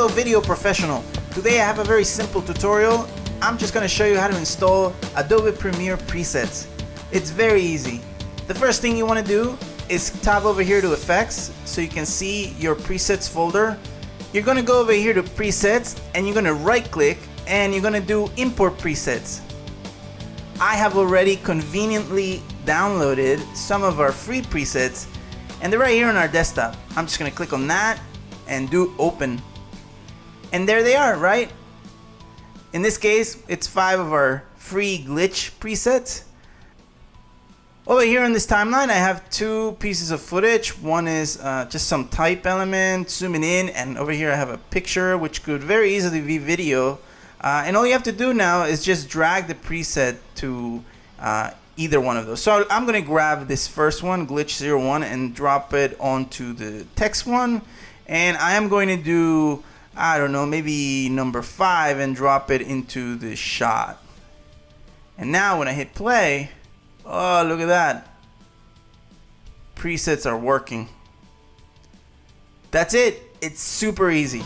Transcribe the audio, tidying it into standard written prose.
video professional. Today I have a very simple tutorial. I'm just going to show you how to install Adobe Premiere presets. It's very easy. The first thing you want to do is tab over here to effects so you can see your presets folder. You're going to go over here to presets and you're going to right click and you're going to do import presets. I have already conveniently downloaded some of our free presets and they're right here on our desktop. I'm just going to click on that and do open. And there they are, right? In this case, it's 5 of our free glitch presets. Over here in this timeline, I have 2 pieces of footage. One is just some type element, zooming in, and over here I have a picture which could very easily be video. And all you have to do now is just drag the preset to either one of those. So I'm going to grab this first one, glitch 01, and drop it onto the text one. And I am going to do, I don't know, maybe number 5 and drop it into the shot. And now when I hit play, oh, look at that. Presets are working. That's it. It's super easy.